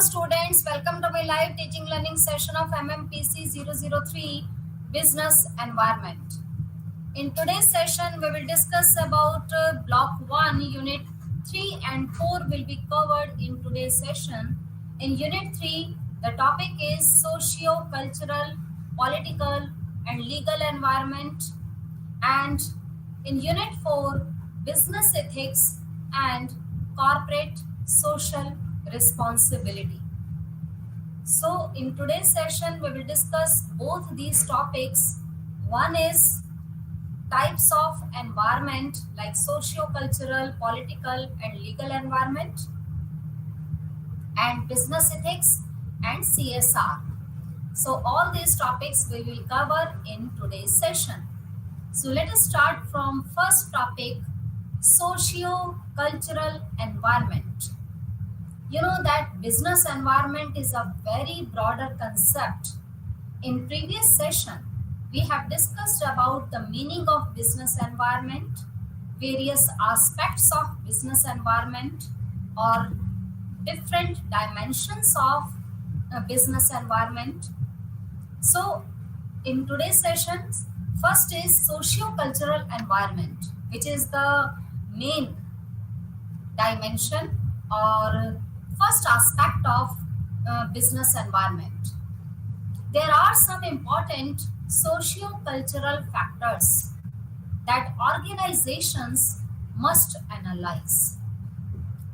students, welcome to my live teaching learning session of MMPC 003 Business Environment. In today's session, we will discuss about Block 1, Unit 3 and 4 will be covered in today's session. In Unit 3, the topic is socio-cultural, political and legal environment, and in Unit 4, business ethics and corporate social responsibility. So in today's session, we will discuss both these topics. One is types of environment like socio-cultural, political and legal environment, and business ethics and CSR. So all these topics we will cover in today's session. So let us start from first topic, socio-cultural environment. You know that business environment is a very broader concept. In previous session, we have discussed about the meaning of business environment, various aspects of business environment or different dimensions of a business environment. So in today's session, first is socio-cultural environment, which is the main dimension or first aspect of business environment. There are some important socio-cultural factors that organizations must analyze.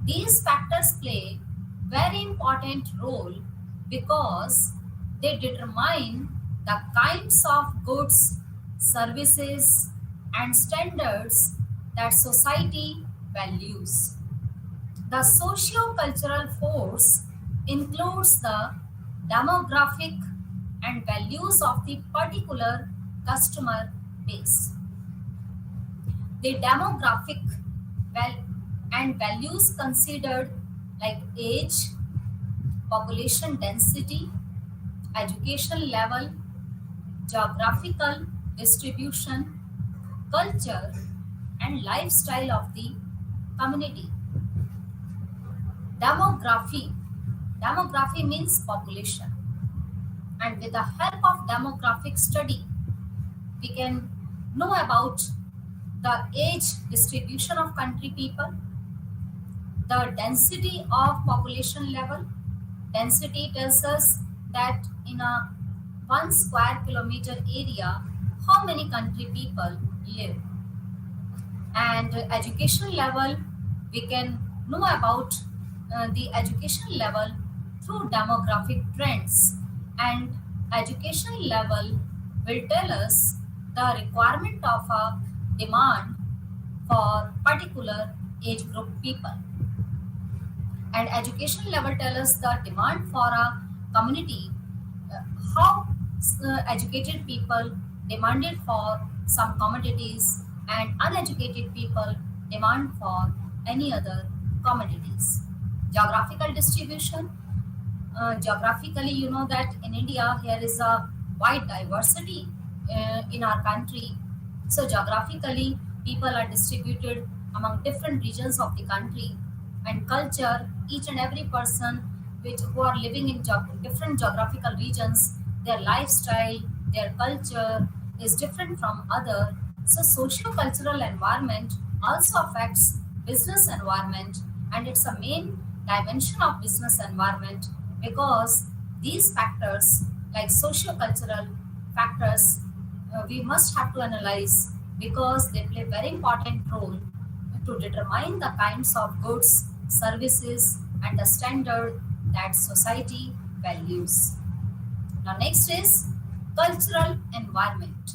These factors play very important role because they determine the kinds of goods, services, and standards that society values. The socio-cultural force includes the demographic and values of the particular customer base. The demographic and values considered like age, population density, education level, geographical distribution, culture, and lifestyle of the community. Demography means population, and with the help of demographic study we can know about the age distribution of country people, the density of population level. Density tells us that in a 1 square kilometer area how many country people live, and education level we can know about the education level through demographic trends, and education level will tell us the requirement of a demand for particular age group people, and education level tell us the demand for a community, how educated people demanded for some commodities and uneducated people demand for any other commodities. Geographical distribution. Geographically, you know that in India here is a wide diversity in our country. So geographically people are distributed among different regions of the country, and culture, each and every person who are living in different geographical regions, their lifestyle, their culture is different from other. So socio-cultural environment also affects business environment, and it's a main dimension of business environment because these factors like socio-cultural factors we must have to analyze because they play very important role to determine the kinds of goods, services and the standard that society values. Now next is cultural environment.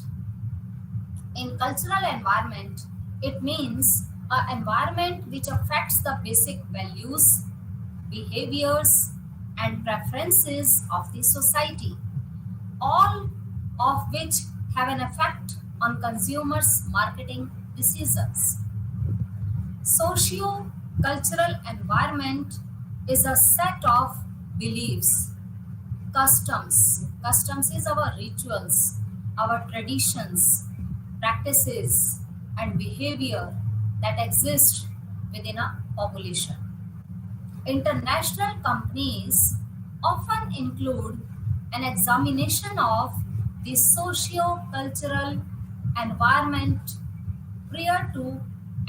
In cultural environment, it means an environment which affects the basic values, behaviors and preferences of the society, all of which have an effect on consumers' marketing decisions. Socio-cultural environment is a set of beliefs, customs. Customs is our rituals, our traditions, practices and behavior that exist within a population. International companies often include an examination of the socio-cultural environment prior to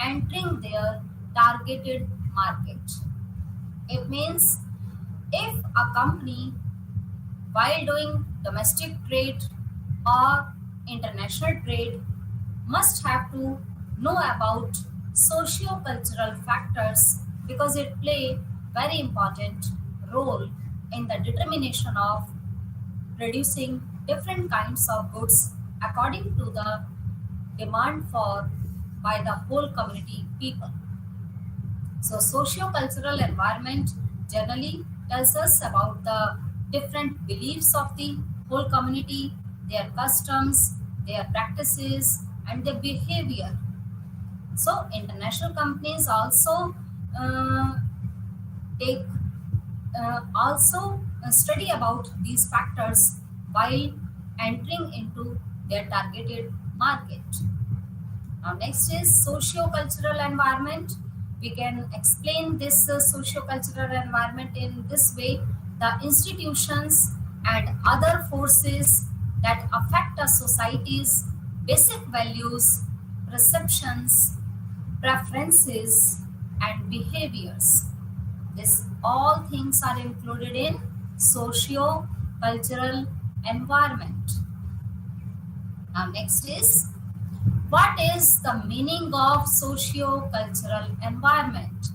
entering their targeted market. It means if a company, while doing domestic trade or international trade, must have to know about socio-cultural factors because it play very important role in the determination of producing different kinds of goods according to the demand for by the whole community people. So socio-cultural environment generally tells us about the different beliefs of the whole community, their customs, their practices, and their behavior. So international companies also uh, take also study about these factors while entering into their targeted market. Now, next is socio-cultural environment. We can explain this socio-cultural environment in this way: the institutions and other forces that affect a society's basic values, perceptions, preferences, and behaviors. This all things are included in socio-cultural environment. Now, next is what is the meaning of socio-cultural environment?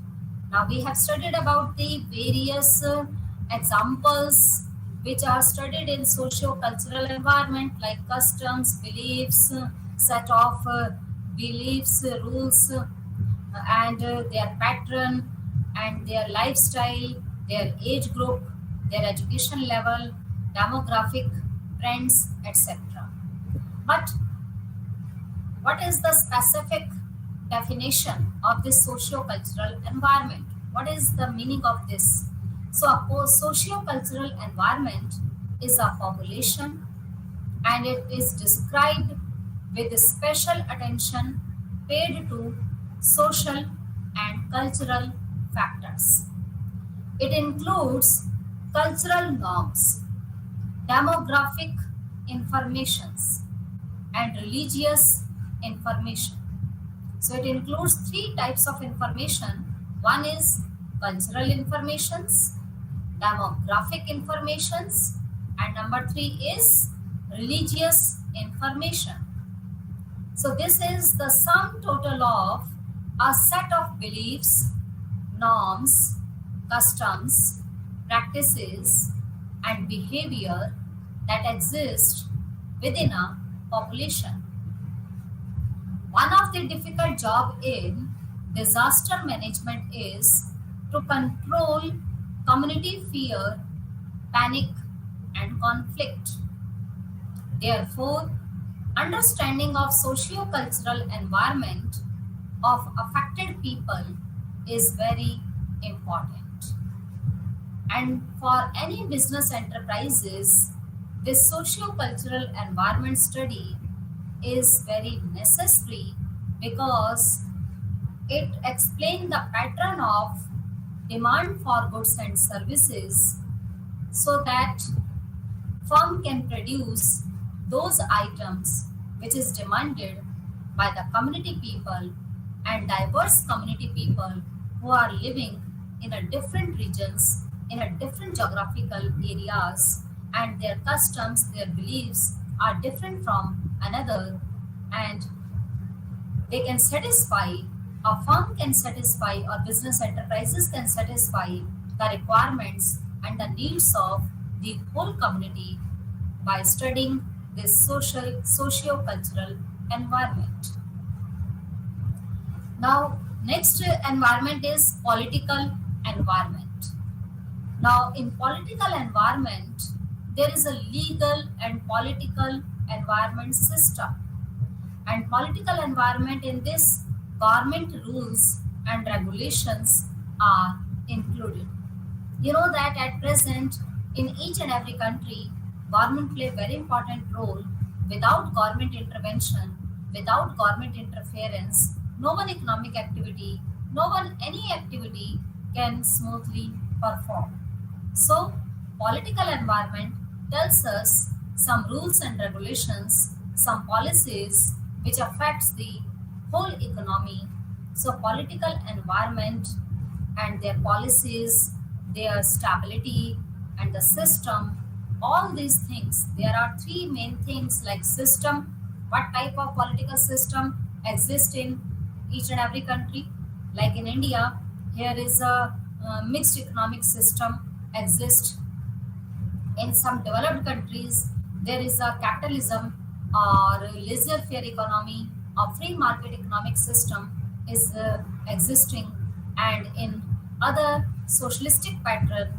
Now we have studied about the various examples which are studied in socio-cultural environment like customs, beliefs, set of beliefs, rules, and their pattern and their lifestyle, their age group, their education level, demographic trends, etc. But what is the specific definition of this socio-cultural environment? What is the meaning of this? So, a socio-cultural environment is a population and it is described with special attention paid to social and cultural factors. It includes cultural norms, demographic informations, and religious information. So it includes three types of information. One is cultural informations, demographic informations, and number three is religious information. So this is the sum total of a set of beliefs, norms, customs, practices, and behavior that exist within a population. One of the difficult job in disaster management is to control community fear, panic, and conflict. Therefore, understanding of socio-cultural environment of affected people is very important. And for any business enterprises, this socio-cultural environment study is very necessary because it explains the pattern of demand for goods and services so that firm can produce those items which is demanded by the community people and diverse community people who are living in a different regions, in a different geographical areas, and their customs, their beliefs are different from another, and they can satisfy, a firm can satisfy, or business enterprises can satisfy the requirements and the needs of the whole community by studying this socio-cultural environment. Now, next environment is political environment. Now, in political environment, there is a legal and political environment system. And political environment in this, government rules and regulations are included. You know that at present, in each and every country, government play a very important role. Without government intervention, without government interference, no one economic activity, no one any activity can smoothly perform. So Political environment tells us some rules and regulations, some policies which affects the whole economy. So political environment and their policies, their stability and the system, all these things. There are three main things like system, what type of political system exists in each and every country. Like in India, here is a mixed economic system exists. In some developed countries, there is a capitalism or laissez-faire economy, a free market economic system is existing, and in other socialistic pattern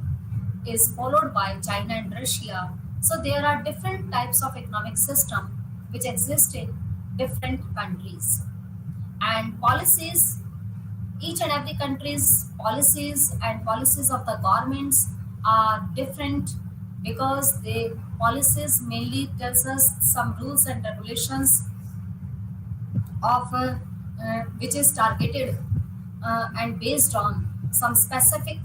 is followed by China and Russia. So there are different types of economic system which exist in different countries, and policies, each and every country's policies and policies of the governments are different, because the policies mainly tells us some rules and regulations of which is targeted and based on some specific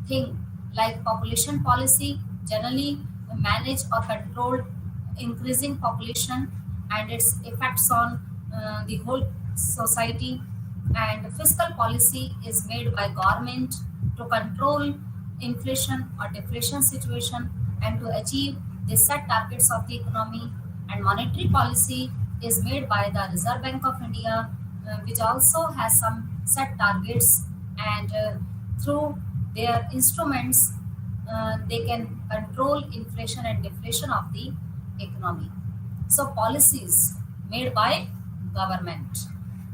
thing, like population policy generally manage or control increasing population and its effects on the whole society, and fiscal policy is made by government to control inflation or deflation situation and to achieve the set targets of the economy, and monetary policy is made by the Reserve Bank of India, which also has some set targets, and through their instruments they can control inflation and deflation of the economy. So policies made by government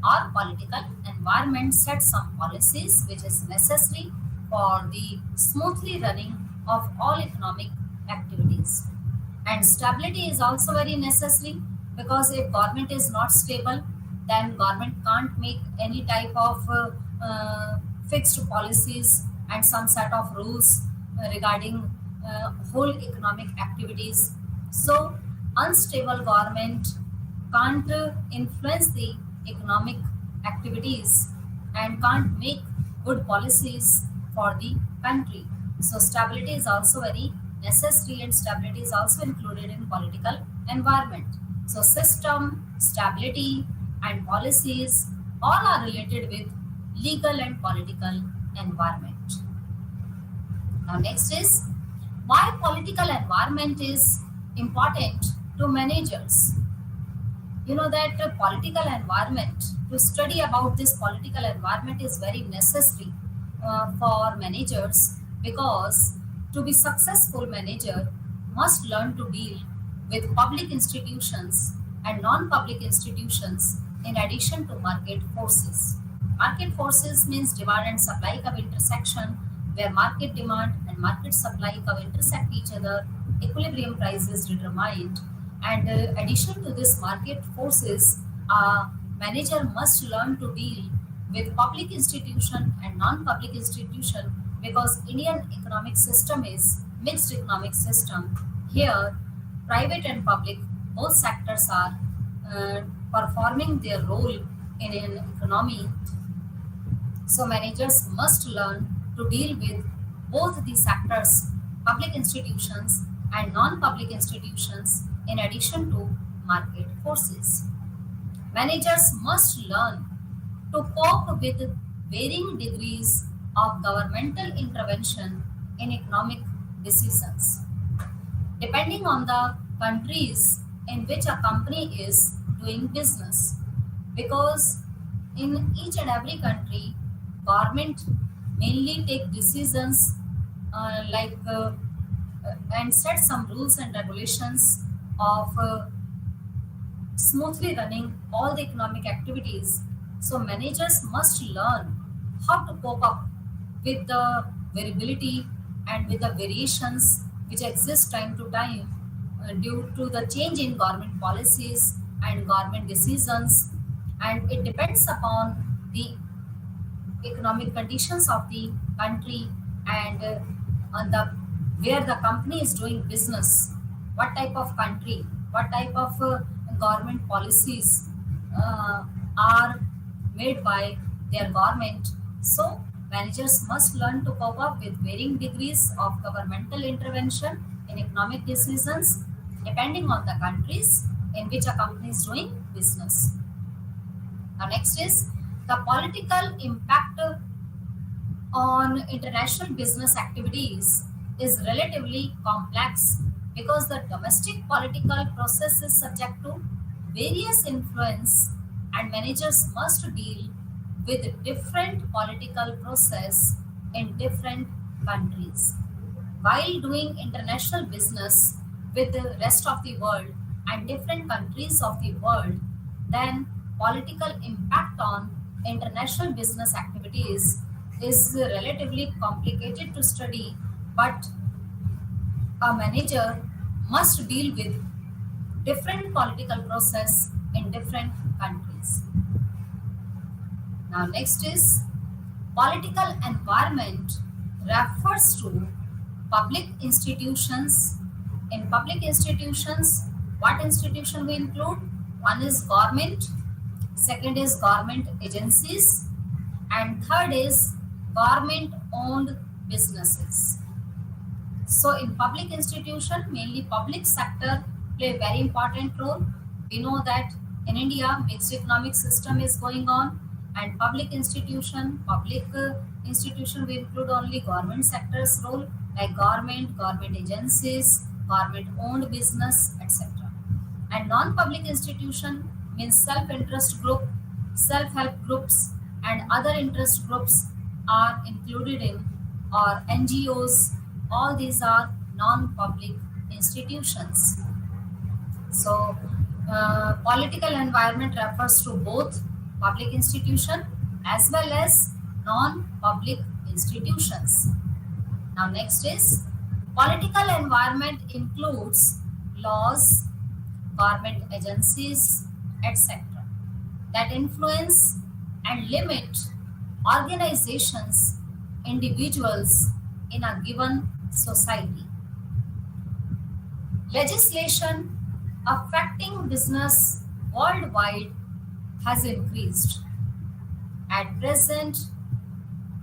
or political environment set some policies which is necessary for the smoothly running of all economic activities. And stability is also very necessary, because if government is not stable, then government can't make any type of fixed policies and some set of rules regarding whole economic activities. So unstable government can't influence the economic activities and can't make good policies for the country. So stability is also very necessary, and stability is also included in political environment. So system, stability and policies all are related with legal and political environment. Now next is why political environment is important to managers. You know that political environment, to study about this political environment is very necessary for managers, because to be successful manager must learn to deal with public institutions and non-public institutions in addition to market forces. Market forces means demand and supply curve intersection, where market demand and market supply curve intersect each other, equilibrium price is determined, and addition to this market forces, a manager must learn to deal with public institution and non-public institution, because Indian economic system is mixed economic system. Here, private and public both sectors are performing their role in an economy. So managers must learn to deal with both the sectors, public institutions and non-public institutions, in addition to market forces. Managers must learn to cope with varying degrees of governmental intervention in economic decisions, depending on the countries in which a company is doing business. Because in each and every country, government mainly take decisions and set some rules and regulations of smoothly running all the economic activities. So managers must learn how to cope up with the variability and with the variations which exist time to time due to the change in government policies and government decisions, and it depends upon the economic conditions of the country and on the where the company is doing business, what type of country, what type of government policies are made by their government. So Managers must learn to cope up with varying degrees of governmental intervention in economic decisions depending on the countries in which a company is doing business. Now, next is the political impact on international business activities is relatively complex because the domestic political process is subject to various influence and managers must deal with different political process in different countries. While doing international business with the rest of the world and different countries of the world, then political impact on international business activities is relatively complicated to study, but a manager must deal with different political process in different countries. Now, next is political environment refers to public institutions. In public institutions, what institution we include? One is government, second is government agencies, and third is government owned businesses. So in public institution, mainly public sector play a very important role. We know that in India, mixed economic system is going on, and public institution will include only government sector's role, like government, government agencies, government owned business, etc. And non-public institution means self-interest group, self-help groups, and other interest groups are included in, or NGOs. All these are non-public institutions. So, political environment refers to both public institution as well as non-public institutions. Now, next is political environment includes laws, government agencies, etc. that influence and limit organizations, individuals in a given society. Legislation affecting business worldwide has increased. At present,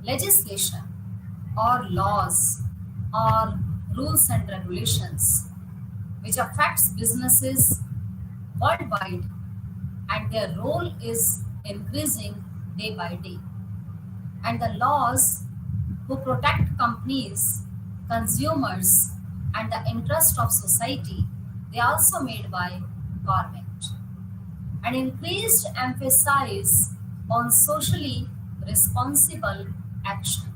legislation or laws or rules and regulations which affects businesses worldwide and their role is increasing day by day. And the laws who protect companies, consumers, and the interest of society, they are also made by government. An increased emphasis on socially responsible action.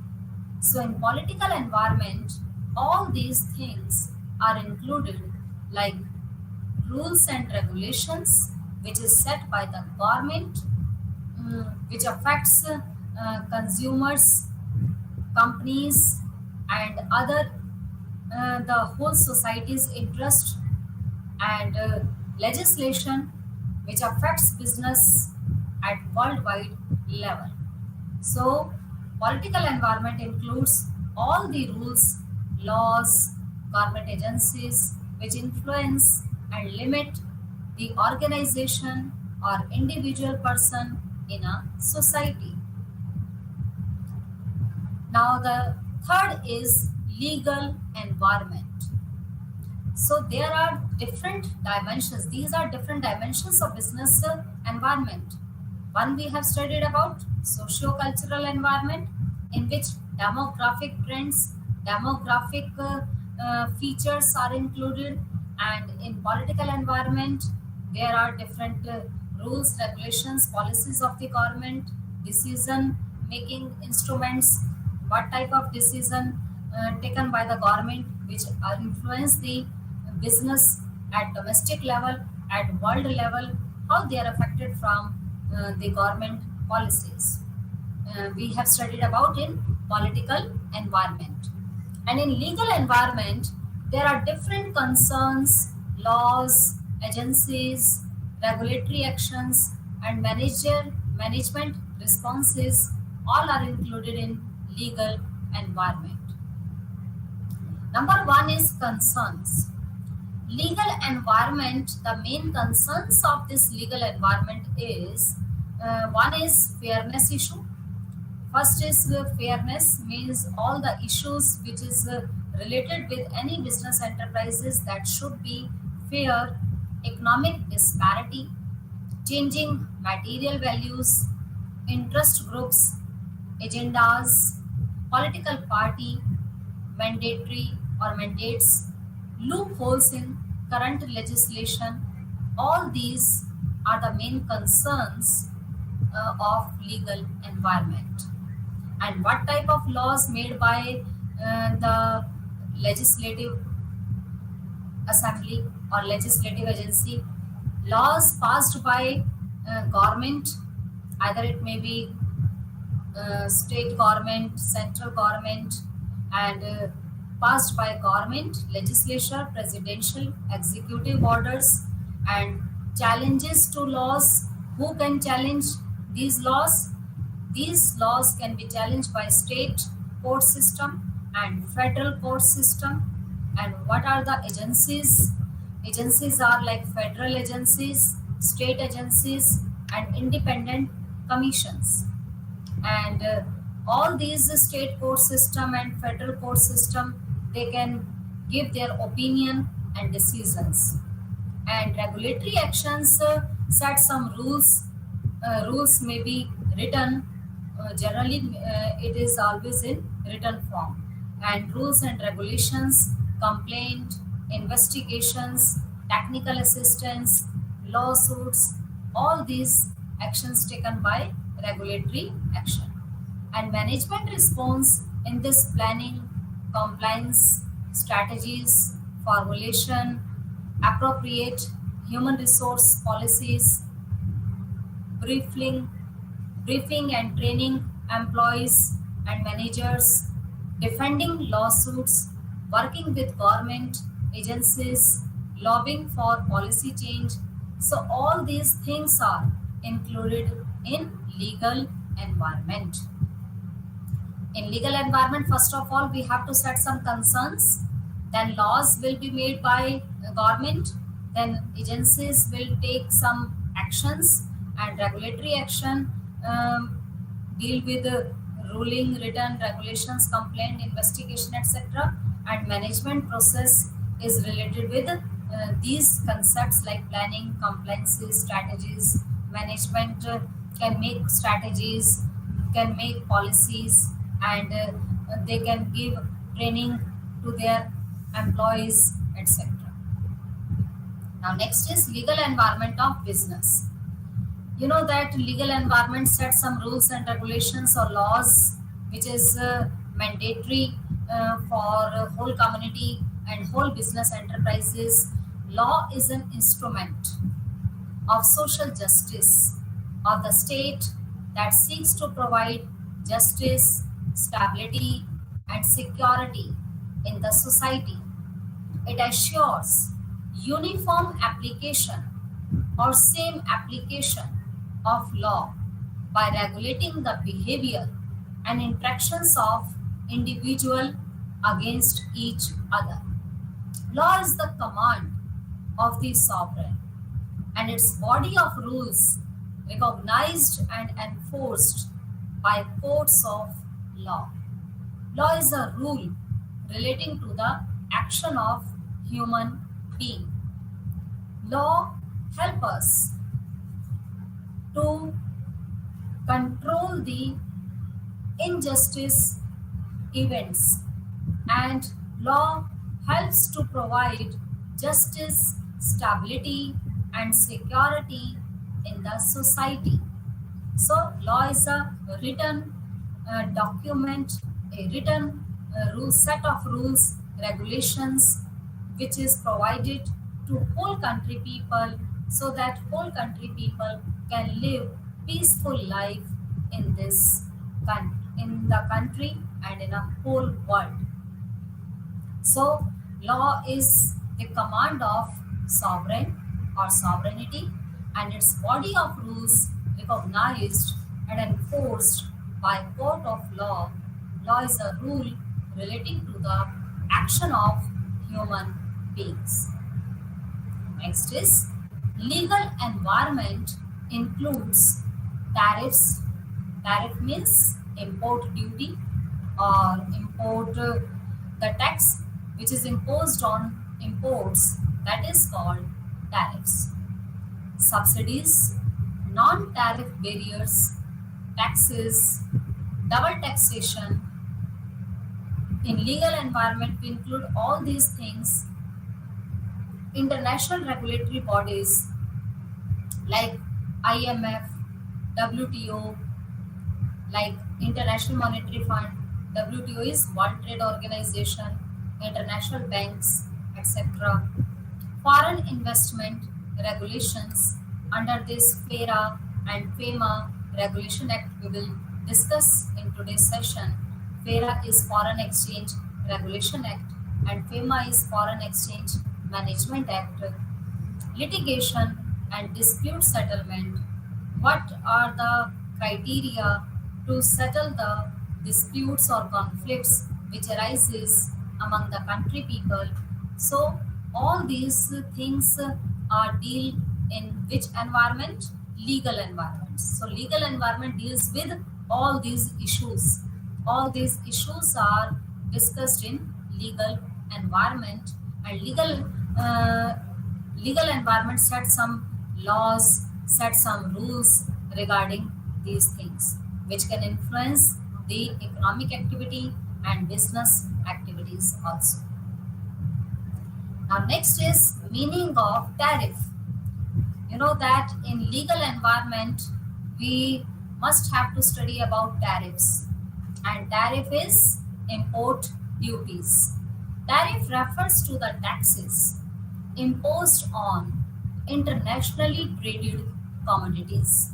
So in political environment, all these things are included, like rules and regulations which is set by the government, which affects consumers, companies, and other the whole society's interest, and legislation which affects business at worldwide level. So political environment includes all the rules, laws, government agencies which influence and limit the organization or individual person in a society. Now the third is legal environment. So there are different dimensions. These are different dimensions of business environment. One we have studied about socio-cultural environment, in which demographic trends, demographic features are included, and in political environment there are different rules, regulations, policies of the government, decision making instruments, what type of decision taken by the government which influence the business at domestic level, at world level, how they are affected from the government policies. We have studied about in political environment. And in legal environment, there are different concerns, laws, agencies, regulatory actions, and management responses all are included in legal environment. Number one is concerns. Legal environment, the main concerns of this legal environment is one is fairness issue. First is fairness, means all the issues which is related with any business enterprises that should be fair, economic disparity, changing material values, interest groups, agendas, political party, mandatory or mandates, loopholes in current legislation. All these are the main concerns of legal environment. And what type of laws made by the legislative assembly or legislative agency? Laws passed by government, either it may be state government, central government, and passed by government, legislature, presidential, executive orders, and challenges to laws. Who can challenge these laws? These laws can be challenged by state court system and federal court system. And what are the agencies? Agencies are like federal agencies, state agencies, and independent commissions. And all these state court system and federal court system, they can give their opinion and decisions. And regulatory actions set some rules. Rules may be written, generally it is always in written form. And rules and regulations, complaint, investigations, technical assistance, lawsuits, all these actions taken by regulatory action. And management response in this planning, compliance, strategies, formulation, appropriate human resource policies, briefing, briefing and training employees and managers, defending lawsuits, working with government agencies, lobbying for policy change. So all these things are included in legal environment. In legal environment, first of all, we have to set some concerns. Then laws will be made by the government. Then agencies will take some actions, and regulatory action deal with ruling, written regulations, complaint, investigation, etc. And management process is related with these concepts like planning, compliances, strategies. Management can make strategies, can make policies, and they can give training to their employees, etc. Now, next is legal environment of business. You know that legal environment sets some rules and regulations or laws which is mandatory for whole community and whole business enterprises. Law is an instrument of social justice of the state that seeks to provide justice, stability, and security in the society. It assures uniform application or same application of law by regulating the behavior and interactions of individual against each other. Law is the command of the sovereign, and its body of rules recognized and enforced by courts of law. Law is a rule relating to the action of human being. Law help us to control the injustice events, and law helps to provide justice, stability, and security in the society. So, law is a written document, a written set of rules, regulations, which is provided to whole country people so that whole country people can live peaceful life in this in the country and in a whole world. So, law is the command of sovereign or sovereignty, and its body of rules recognized and enforced by court of law. Law is a rule relating to the action of human beings. Next is legal environment includes tariffs. Tariff means import duty or import the tax which is imposed on imports, that is called tariffs. Subsidies, non-tariff barriers, taxes, double taxation. In legal environment, we include all these things. International regulatory bodies like IMF, WTO, like International Monetary Fund, WTO is World Trade Organization, international banks, etc. Foreign investment regulations under this FERA and FEMA Regulation Act we will discuss in today's session. FERA is Foreign Exchange Regulation Act and FEMA is Foreign Exchange Management Act. Litigation and dispute settlement. What are the criteria to settle the disputes or conflicts which arises among the country people? So all these things are deal in which environment? Legal environment. So legal environment deals with all these issues. All these issues are discussed in legal environment, and legal environment set some laws, set some rules regarding these things which can influence the economic activity and business activities also. Now next is meaning of tariff. You know that in legal environment we must have to study about tariffs, and tariff is import duties. Tariff refers to the taxes imposed on internationally traded commodities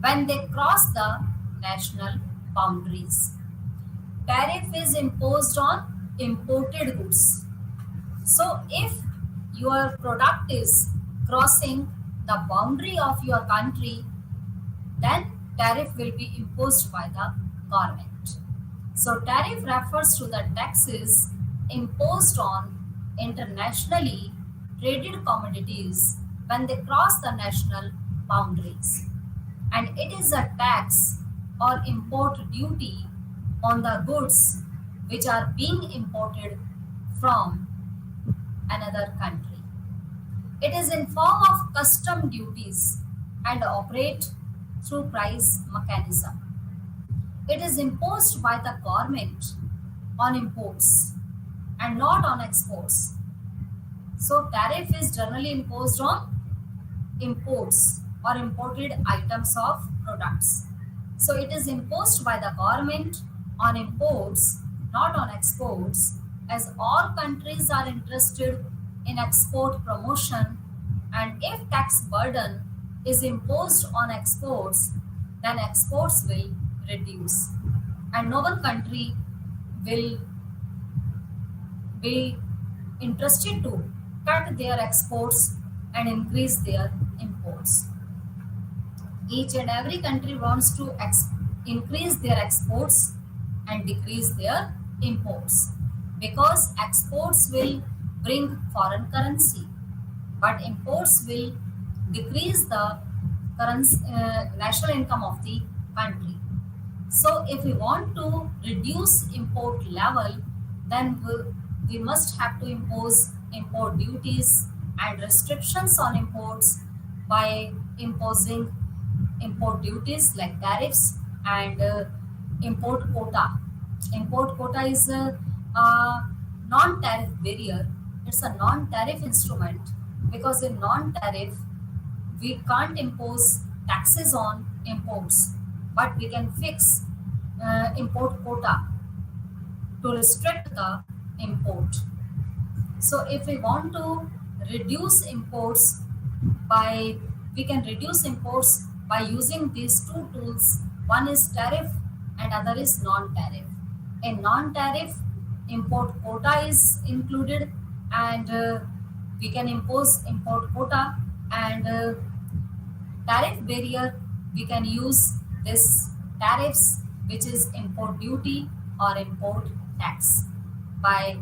when they cross the national boundaries. Tariff is imposed on imported goods. So if your product is crossing the boundary of your country, then tariff will be imposed by the government. So tariff refers to the taxes imposed on internationally traded commodities when they cross the national boundaries. And it is a tax or import duty on the goods which are being imported from another country. It is in form of custom duties and operate through price mechanism. It is imposed by the government on imports and not on exports. So tariff is generally imposed on imports or imported items of products. So it is imposed by the government on imports, not on exports, as all countries are interested in export promotion, and if tax burden is imposed on exports, then exports will reduce and no one country will be interested to cut their exports and increase their imports. Each and every country wants to increase their exports and decrease their imports, because exports will bring foreign currency but imports will decrease the national income of the country. So if we want to reduce import level, then we must have to impose import duties and restrictions on imports by imposing import duties like tariffs and import quota. Import quota is a non-tariff barrier. It's a non-tariff instrument, because in non-tariff we can't impose taxes on imports, but we can fix import quota to restrict the import. So if we want to reduce imports by, we can reduce imports by using these two tools. One is tariff and other is non-tariff. In non-tariff, import quota is included, and we can impose import quota, and tariff barrier we can use this tariffs, which is import duty or import tax. By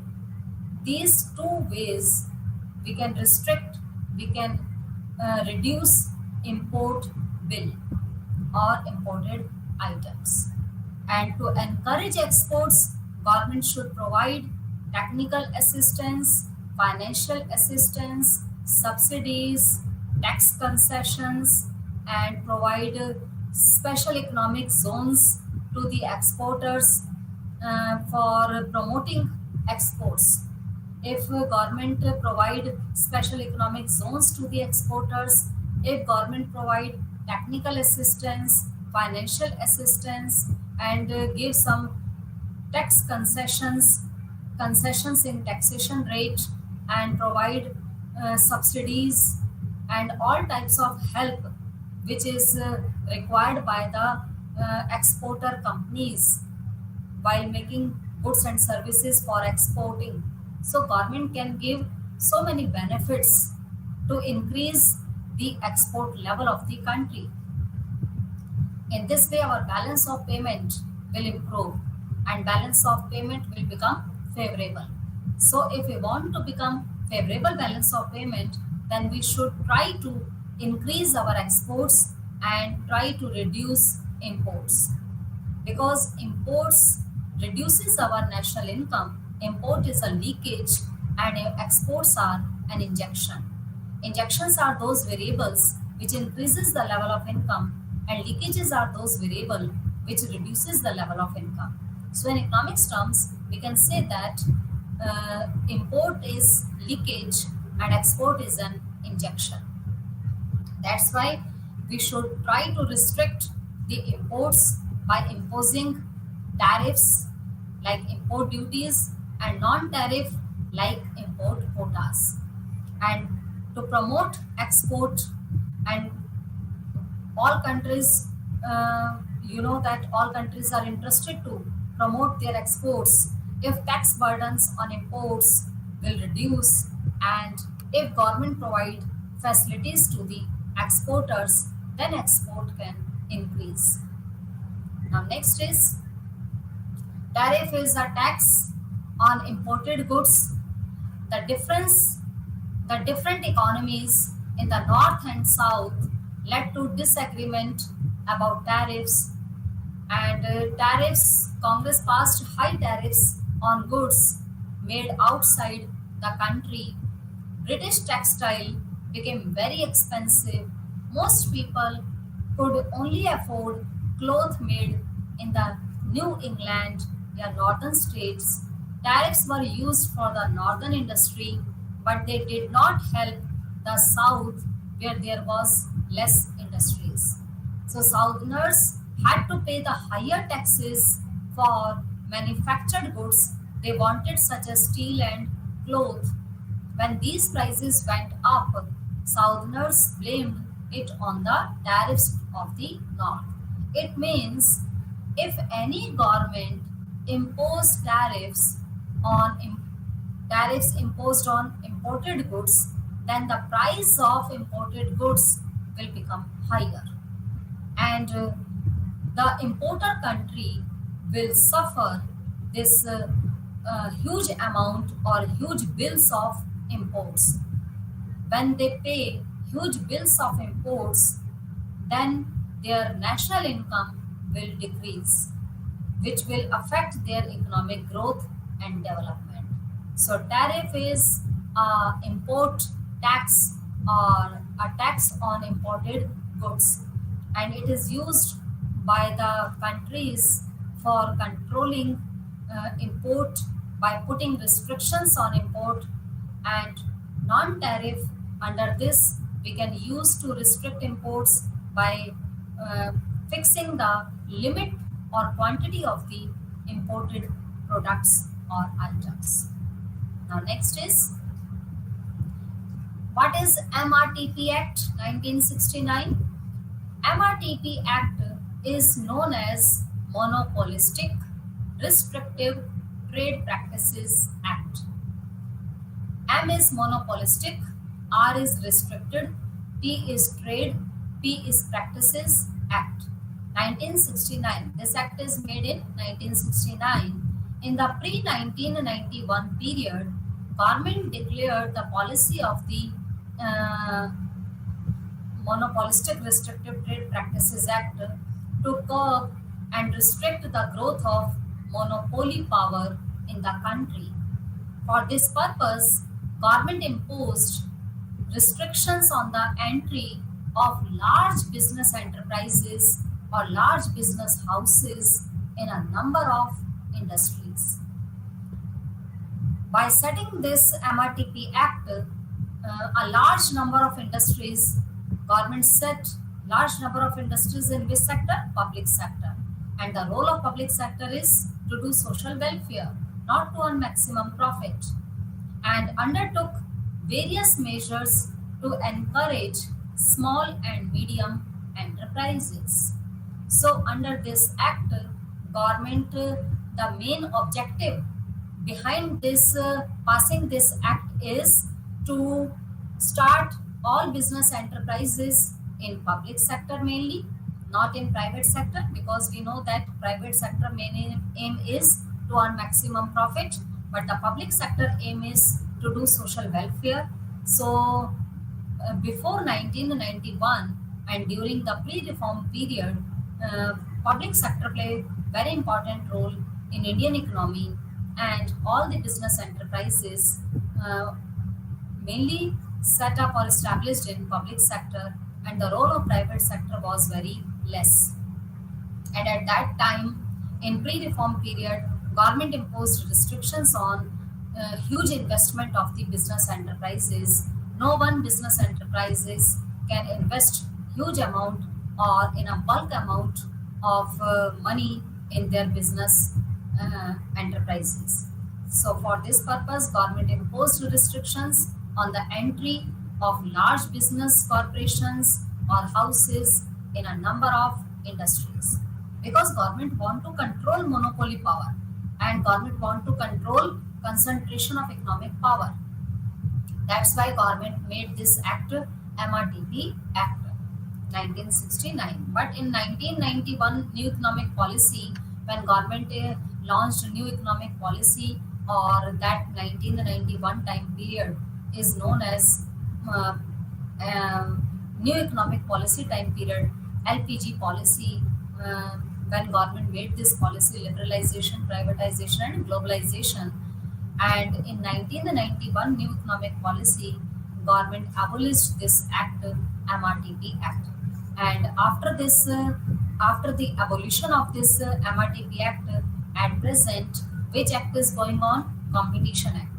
these two ways we can restrict, we can reduce import bill or imported items. And to encourage exports, government should provide technical assistance, financial assistance, subsidies, tax concessions, and provide special economic zones to the exporters for promoting exports. If government provide special economic zones to the exporters, if government provide technical assistance, financial assistance, and give some tax concessions in taxation rate, and provide subsidies and all types of help which is required by the exporter companies while making goods and services for exporting. So government can give so many benefits to increase the export level of the country. In this way, our balance of payment will improve and balance of payment will become favorable. So if we want to become favorable balance of payment, then we should try to increase our exports and try to reduce imports, because imports reduces our national income. Import is a leakage and exports are an injection. Injections are those variables which increases the level of income, and leakages are those variable which reduces the level of income. So in economics terms, we can say that import is leakage and export is an injection. That's why we should try to restrict the imports by imposing tariffs like import duties and non-tariff like import quotas. And to promote export, and all countries, that all countries are interested to promote their exports if tax burdens on imports will reduce, and if government provide facilities to the exporters, then export can increase. Now next is tariff is a tax on imported goods. The difference, the different economies in the north and south led to disagreement about tariffs, and tariffs, Congress passed high tariffs on goods made outside the country. British textile became very expensive. Most people could only afford cloth made in the New England, yeah, northern states. Tariffs were used for the northern industry, but they did not help the south where there was less industries. So southerners had to pay the higher taxes for manufactured goods they wanted, such as steel and cloth. When these prices went up, southerners blamed it on the tariffs of the north. It means if any government imposed tariffs imposed on imported goods, then the price of imported goods will become higher, and the importer country will suffer this huge amount or huge bills of imports. When they pay huge bills of imports, then their national income will decrease, which will affect their economic growth and development. So tariff is a import tax or a tax on imported goods, and it is used by the countries for controlling import by putting restrictions on import, and non-tariff under this we can use to restrict imports by uh, fixing the limit or quantity of the imported products or items. Now next is, what is MRTP Act 1969? MRTP Act is known as Monopolistic Restrictive Trade Practices Act. M is monopolistic, R is restricted, T is trade, P is practices act. 1969. This act is made in 1969. In the pre-1991 period, government declared the policy of the uh, Monopolistic Restrictive Trade Practices Act to curb and restrict the growth of monopoly power in the country. For this purpose, government imposed restrictions on the entry of large business enterprises or large business houses in a number of industries. By setting this MRTP Act, a large number of industries, government set large number of industries in which sector? Public sector. And the role of public sector is to do social welfare, not to earn maximum profit, and undertook various measures to encourage small and medium enterprises. So under this act, government, the main objective behind this passing this act is to start all business enterprises in public sector mainly, not in private sector, because we know that private sector main aim is to earn maximum profit, but the public sector aim is to do social welfare. So before 1991 and during the pre-reform period, public sector played very important role in Indian economy, and all the business enterprises uh, mainly set up or established in public sector, and the role of private sector was very less. And at that time, in pre-reform period, government imposed restrictions on huge investment of the business enterprises. No one business enterprises can invest huge amount or in a bulk amount of money in their business enterprises. So for this purpose, government imposed restrictions on the entry of large business corporations or houses in a number of industries, because government want to control monopoly power and government want to control concentration of economic power. That's why government made this act MRTP Act 1969. But in 1991 new economic policy, when government launched new economic policy, or that 1991 time period is known as uh, new economic policy time period, LPG policy, uh, when government made this policy liberalization, privatization and globalization. And in 1991 new economic policy, government abolished this act, MRTP Act. And after this, after the abolition of this MRTP Act, at present, which act is going on? Competition Act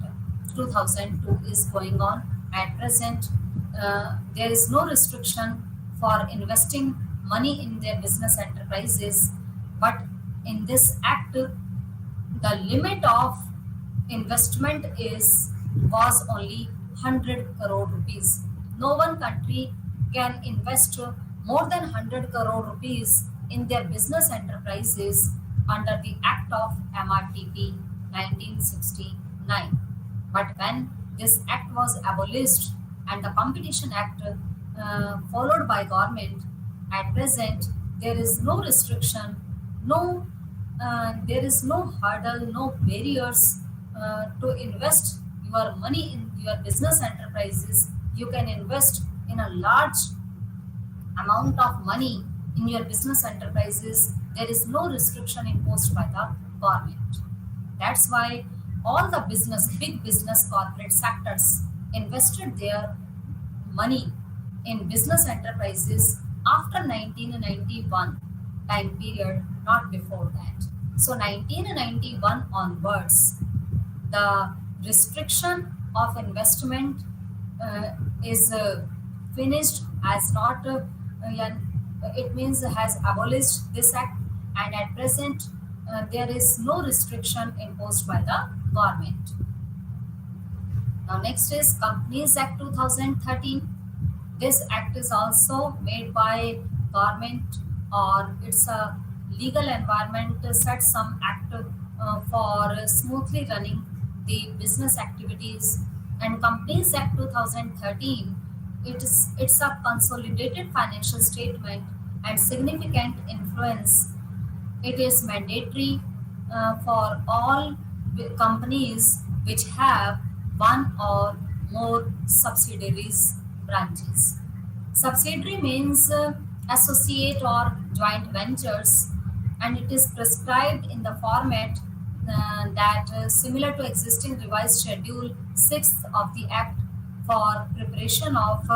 2002 is going on. At present, there is no restriction for investing money in their business enterprises, but in this act, the limit of investment is was only 100 crore rupees. No one country can invest more than 100 crore rupees in their business enterprises under the Act of MRTP 1969. But when this act was abolished and the Competition Act followed by government, at present there is no restriction, no there is no hurdle, no barriers to invest your money in your business enterprises. You can invest in a large amount of money in your business enterprises. There is no restriction imposed by the government. That's why all the big business corporate sectors invested their money in business enterprises after 1991 time period, not before that. So 1991 onwards, the restriction of investment is finished, as not yeah, it means has abolished this act, and at present there is no restriction imposed by the government. Now next is Companies Act 2013. This act is also made by government, or it's a legal environment to set some act for smoothly running the business activities. And Companies Act 2013, it's a consolidated financial statement and significant influence. It is mandatory for all companies which have one or more subsidiaries branches. Subsidiary means associate or joint ventures. and it is prescribed in the format that similar to existing revised schedule 6th of the act for preparation of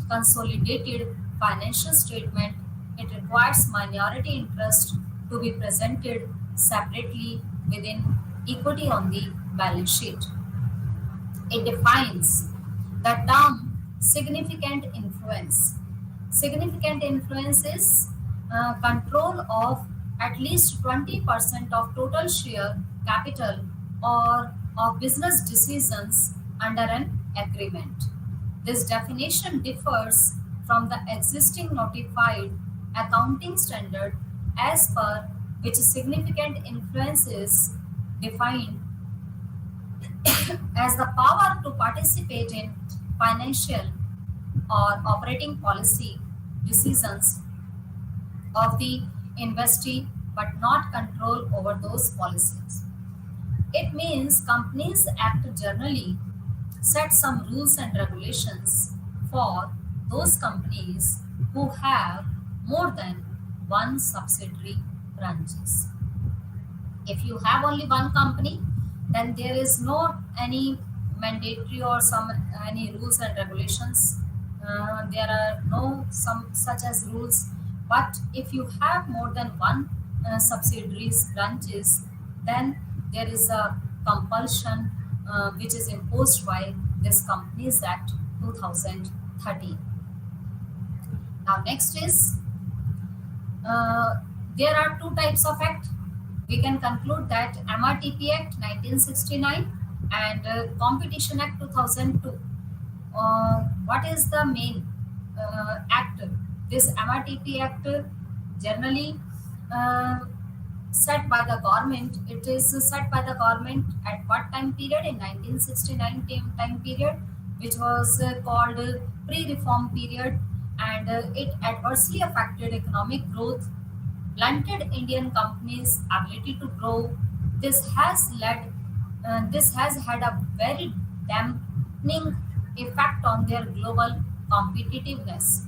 consolidated financial statement. It requires minority interest to be presented separately within equity on the balance sheet. It defines the term significant influence. Significant influence is control of at least 20% of total share capital or of business decisions under an agreement. This definition differs from the existing notified accounting standard as per which significant influence is defined as the power to participate in financial or operating policy decisions of the investee but not control over those policies. It means companies act generally set some rules and regulations for those companies who have more than one subsidiary branches. If you have only one company, then there is no any mandatory or some any rules and regulations. There are no some such as rules. But if you have more than one subsidiaries branches, then there is a compulsion which is imposed by this Companies Act 2013. Now next is there are two types of act. We can conclude that MRTP Act 1969 and Competition Act 2002. What is the main act? This MRTP Act generally set by the government. It is set by the government at what time period? In 1969 time period, which was called pre-reform period, and it adversely affected economic growth, blunted Indian companies' ability to grow. This has had a very dampening effect on their global competitiveness.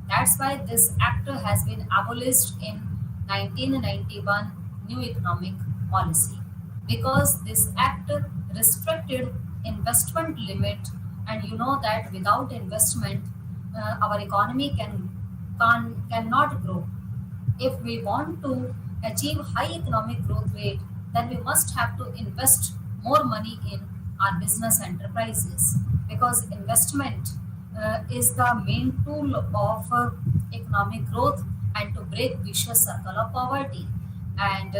That's why this act has been abolished in 1991 new economic policy, because this act restricted investment limit, and you know that without investment our economy cannot grow. If we want to achieve high economic growth rate, then we must have to invest more money in our business enterprises, because investment is the main tool of economic growth and to break vicious circle of poverty. And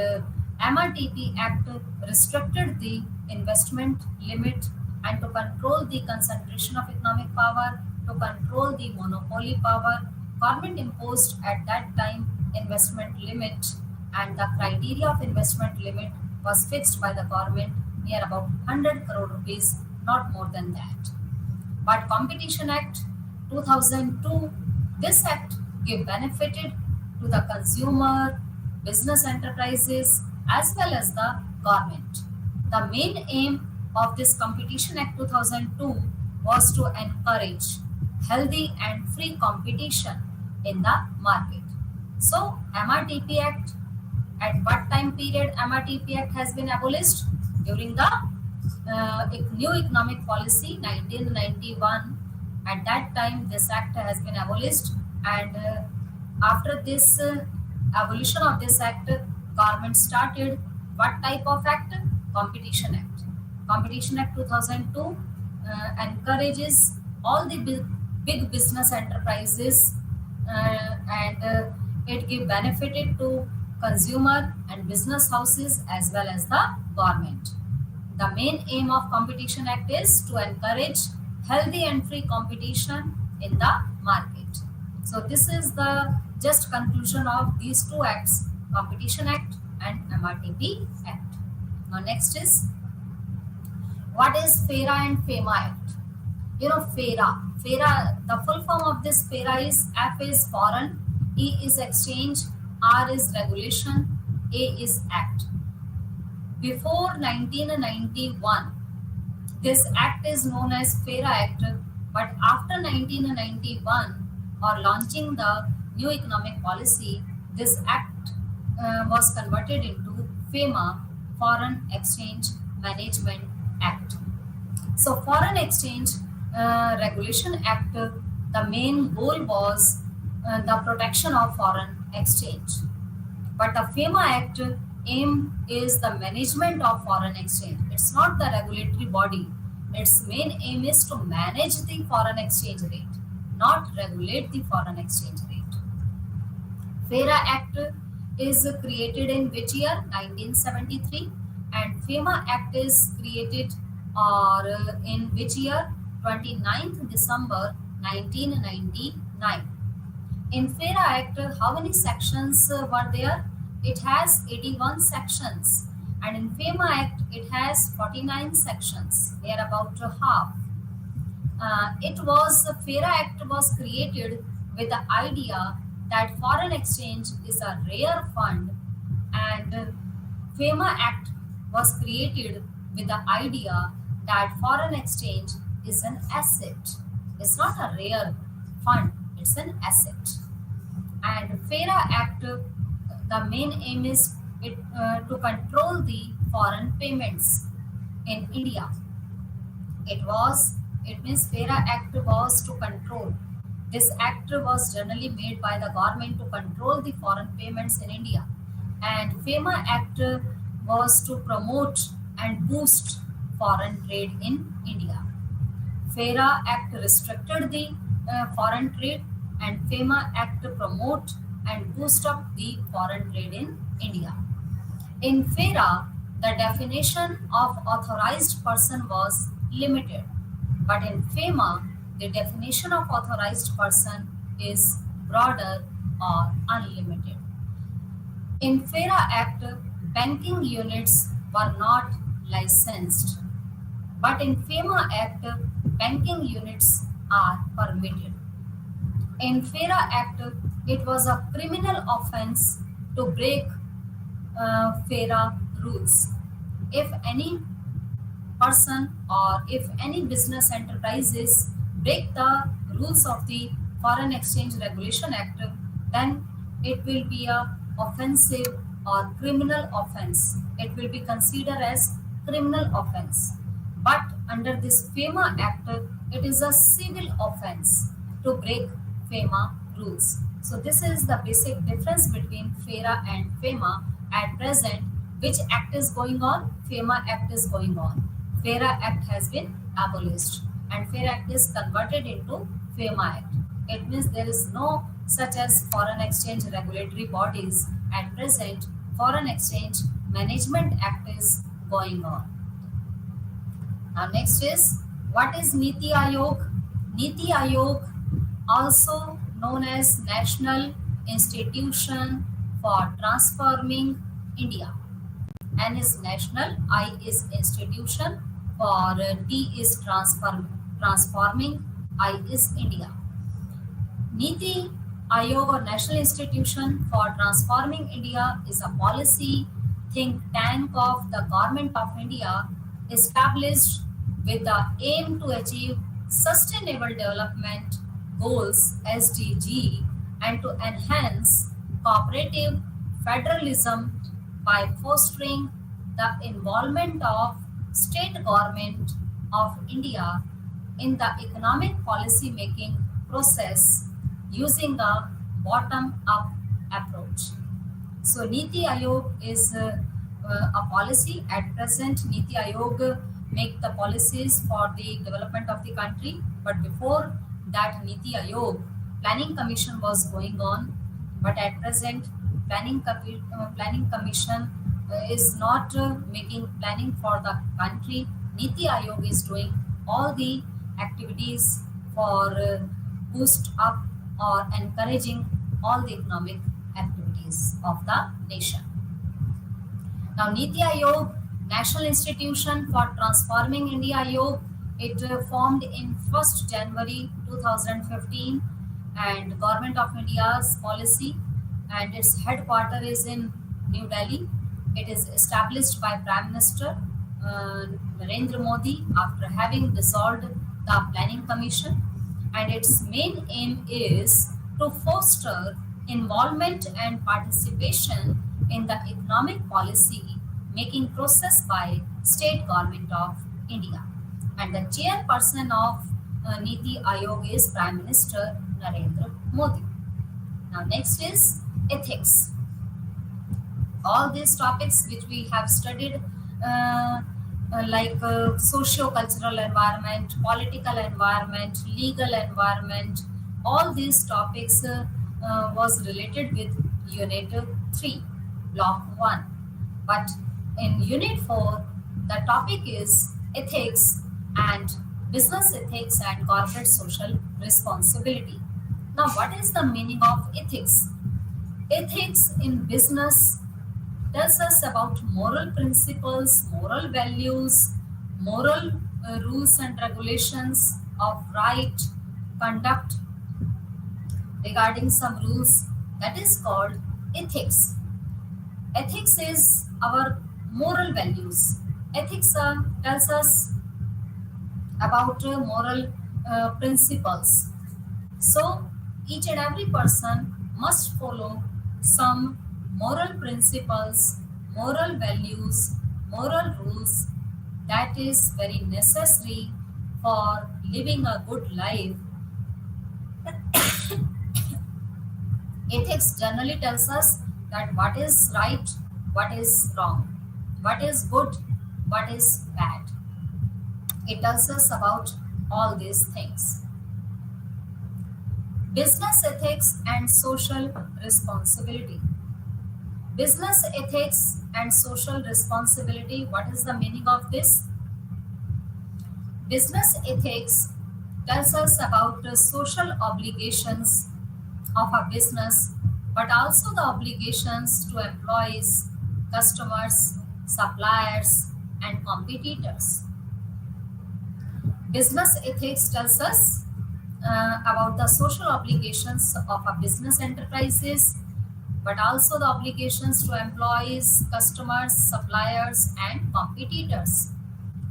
MRTP Act restricted the investment limit and to control the concentration of economic power, to control the monopoly power. Government imposed at that time investment limit, and the criteria of investment limit was fixed by the government near about 100 crore rupees, not more than that. But Competition Act 2002, this act gave benefited to the consumer, business enterprises as well as the government. The main aim of this Competition Act 2002 was to encourage healthy and free competition in the market. So MRTP Act, at what time period MRTP Act has been abolished? During the new economic policy 1991. At that time this act has been abolished, and after this abolition of this act, government started what type of act? Competition Act. Competition Act 2002 encourages all the big business enterprises, and it give benefited to consumer and business houses as well as the government. The main aim of Competition Act is to encourage healthy and free competition in the market. So this is the just conclusion of these two acts, Competition Act and MRTP Act. Now next is, what is FERA and FEMA Act? You know, FERA, the full form of this FERA is F is foreign, E is exchange, R is regulation, A is act. Before 1991, this act is known as FERA Act, but after 1991 or launching the new economic policy, this act was converted into FEMA, Foreign Exchange Management Act. So, Foreign Exchange Regulation Act, the main goal was the protection of foreign exchange. But the FEMA Act aim is the management of foreign exchange. It's not the regulatory body. Its main aim is to manage the foreign exchange rate, not regulate the foreign exchange rate. FERA Act is created in which year? 1973. And FEMA Act is created or in which year? 29th December 1999. In FERA Act, how many sections were there? It has 81 sections. And in FEMA Act, it has 49 sections. They are about half. FERA Act was created with the idea that foreign exchange is a rare fund, and FEMA Act was created with the idea that foreign exchange is an asset. It's not a rare fund, it's an asset. And FERA Act, the main aim is to control the foreign payments in India. It means FERA Act was to control. This act was generally made by the government to control the foreign payments in India. And FEMA Act was to promote and boost foreign trade in India. FERA Act restricted the foreign trade, and FEMA Act promote and boost up the foreign trade in India. In FERA, the definition of authorized person was limited, but in FEMA, the definition of authorized person is broader or unlimited. In FERA Act, banking units were not licensed, but in FEMA Act, banking units are permitted. In FERA Act, it was a criminal offense to break FERA rules. If any person or if any business enterprises break the rules of the Foreign Exchange Regulation Act, then it will be a offensive or criminal offense. It will be considered as criminal offense. But under this FEMA Act, it is a civil offense to break FEMA rules. So this is the basic difference between FERA and FEMA. At present, which act is going on? FEMA Act is going on. FERA Act has been abolished and FERA Act is converted into FEMA Act. It means there is no such as foreign exchange regulatory bodies. At present, Foreign Exchange Management Act is going on. Now next is, what is Niti Aayog? Niti Aayog, also known as National Institution for Transforming India. N is national, I is institution, for T is transforming, I is India. Niti Aayog or National Institution for Transforming India is a policy think tank of the Government of India established with the aim to achieve Sustainable Development Goals SDG and to enhance cooperative federalism by fostering the involvement of state government of India in the economic policy making process using a bottom-up approach. So Niti Aayog is a policy. At present, Niti Aayog make the policies for the development of the country. But before that, Niti Aayog Planning Commission was going on. But at present, Planning Commission is not making planning for the country. Niti Aayog is doing all the activities for boost up or encouraging all the economic activities of the nation. Now, Niti Aayog, National Institution for Transforming India Aayog, it formed in 1st January 2015 and Government of India's policy, and its headquarter is in New Delhi. It is established by Prime Minister Narendra Modi after having dissolved the Planning Commission, and its main aim is to foster involvement and participation in the economic policy making process by state government of India. And the chairperson of Niti Aayog is Prime Minister Narendra Modi. Now next is ethics. All these topics which we have studied socio-cultural environment, political environment, legal environment, all these topics was related with unit 3, block 1. But in unit 4, the topic is ethics and business ethics and corporate social responsibility. Now what is the meaning of ethics? Ethics in business tells us about moral principles, moral values, moral rules and regulations of right conduct regarding some rules, that is called ethics. Ethics is our moral values. Ethics tells us about moral principles. So each and every person must follow some moral principles, moral values, moral rules that is very necessary for living a good life. Ethics generally tells us that what is right, what is wrong, what is good, what is bad. It tells us about all these things. Business ethics and social responsibility. Business ethics and social responsibility, what is the meaning of this? Business ethics tells us about the social obligations of a business, but also the obligations to employees, customers, suppliers, and competitors. Business ethics tells us about the social obligations of a business enterprises, but also the obligations to employees, customers, suppliers, and competitors.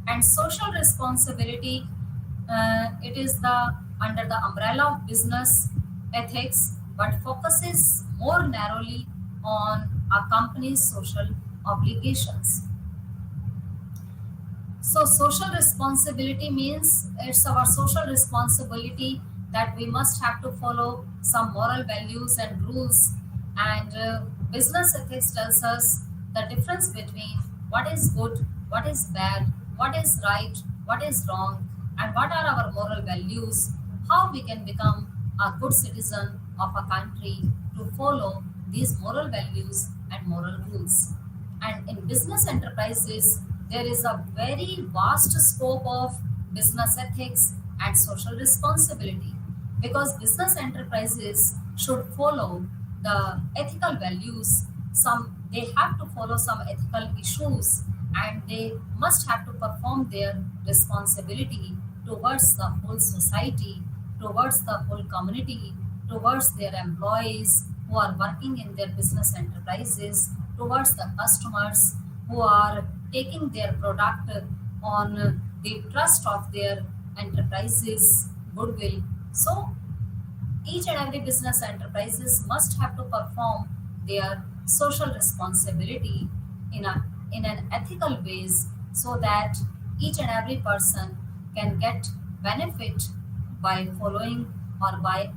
And social responsibility, it is the under the umbrella of business ethics, but focuses more narrowly on a company's social obligations. So social responsibility means it's our social responsibility that we must have to follow some moral values and rules. And business ethics tells us the difference between what is good, what is bad, what is right, what is wrong, and what are our moral values, how we can become a good citizen of a country to follow these moral values and moral rules. And in business enterprises, there is a very vast scope of business ethics and social responsibility, because business enterprises should follow the ethical values. They have to follow some ethical issues, and they must have to perform their responsibility towards the whole society, towards the whole community, towards their employees who are working in their business enterprises, towards the customers who are taking their product on the trust of their enterprises goodwill. So each and every business enterprises must have to perform their social responsibility in an ethical ways, so that each and every person can get benefit by following or by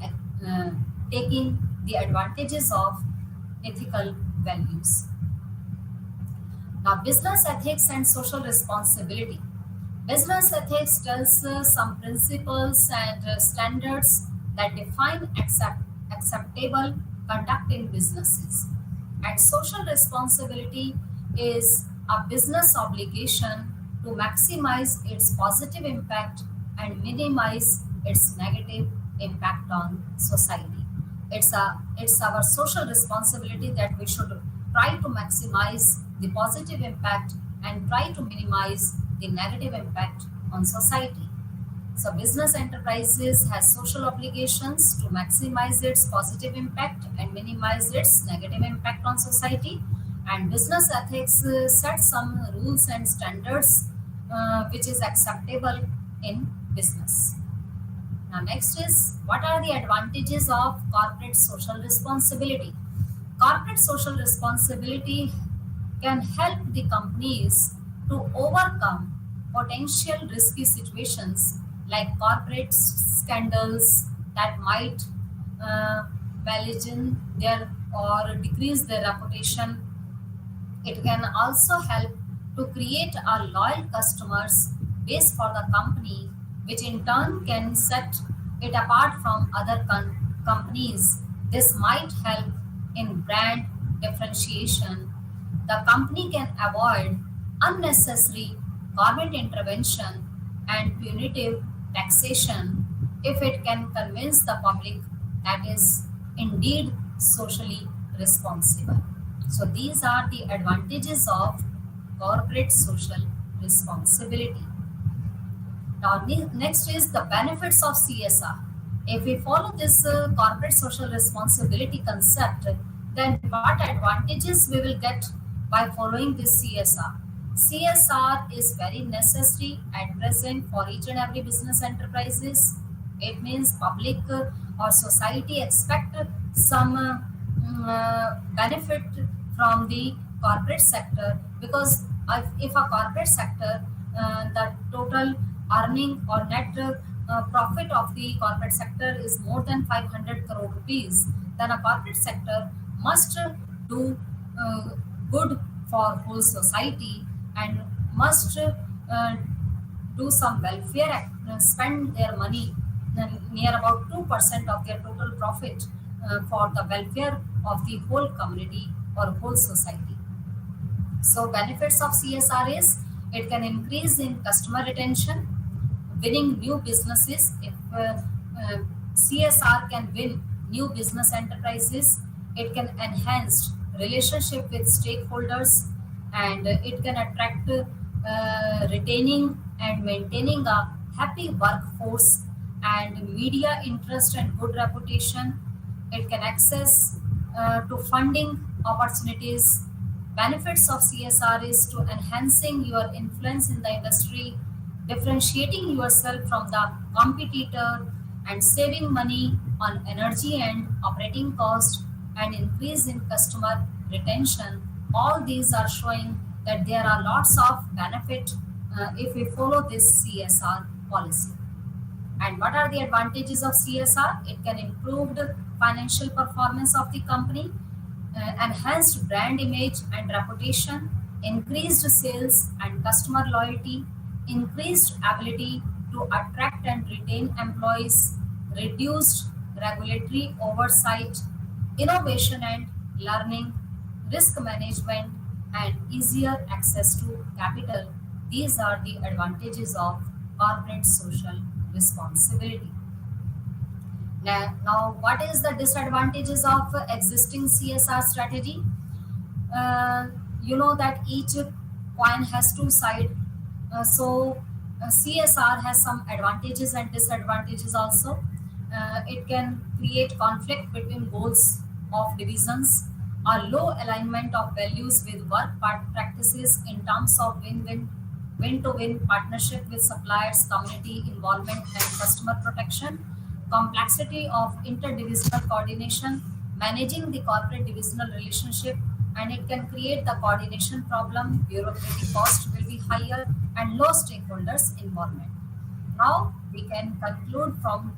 taking the advantages of ethical values. Now, business ethics and social responsibility. Business ethics tells some principles and standards that define acceptable conduct in businesses. And social responsibility is a business obligation to maximize its positive impact and minimize its negative impact on society. It's our social responsibility that we should try to maximize the positive impact and try to minimize the negative impact on society. So business enterprises has social obligations to maximize its positive impact and minimize its negative impact on society. And business ethics sets some rules and standards which is acceptable in business. Now, next is what are the advantages of corporate social responsibility? Corporate social responsibility can help the companies to overcome potential risky situations like corporate scandals that might uh, malign their or decrease their reputation. It can also help to create a loyal customers base for the company, which in turn can set it apart from other companies. This might help in brand differentiation. The company can avoid unnecessary government intervention and punitive taxation if it can convince the public that is indeed socially responsible. So these are the advantages of corporate social responsibility. Now, next is the benefits of CSR. If we follow this corporate social responsibility concept, then what advantages we will get by following this CSR? CSR is very necessary at present for each and every business enterprises. It means public or society expect some benefit from the corporate sector, because if a corporate sector, the total earning or net profit of the corporate sector is more than 500 crore rupees, then a corporate sector must do uh, good for whole society and must do some welfare spend their money near about 2% of their total profit for the welfare of the whole community or whole society. So benefits of CSR is it can increase in customer retention, winning new businesses. If CSR can win new business enterprises, it can enhance relationship with stakeholders, and it can attract retaining and maintaining a happy workforce and media interest and good reputation. It can access to funding opportunities. Benefits of CSR is to enhancing your influence in the industry, differentiating yourself from the competitor, and saving money on energy and operating cost, and increase in customer retention. All these are showing that there are lots of benefit if we follow this CSR policy. And what are the advantages of CSR? It can improve the financial performance of the company, enhanced brand image and reputation, increased sales and customer loyalty, increased ability to attract and retain employees, reduced regulatory oversight, innovation and learning, risk management, and easier access to capital. These are the advantages of corporate social responsibility. Now, what is the disadvantages of existing CSR strategy? You know that each coin has two sides. So CSR has some advantages and disadvantages also. It can create conflict between goals of divisions, a low alignment of values with work practices in terms of win-to-win partnership with suppliers, community involvement, and customer protection, complexity of interdivisional coordination, managing the corporate divisional relationship, and it can create the coordination problem, bureaucratic cost will be higher, and low stakeholders involvement. Now we can conclude from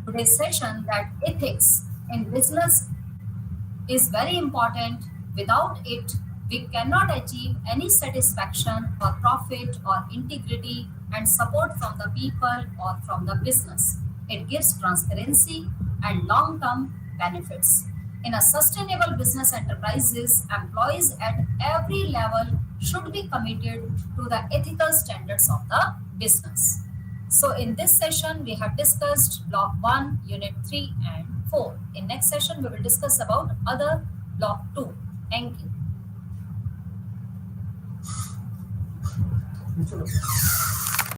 today's session that ethics in business is very important. Without it, we cannot achieve any satisfaction or profit or integrity and support from the people or from the business. It gives transparency and long term benefits. In a sustainable business enterprises, employees at every level should be committed to the ethical standards of the business. So in this session, we have discussed block 1, unit 3 and 4. In next session, we will discuss about other block 2. Thank you.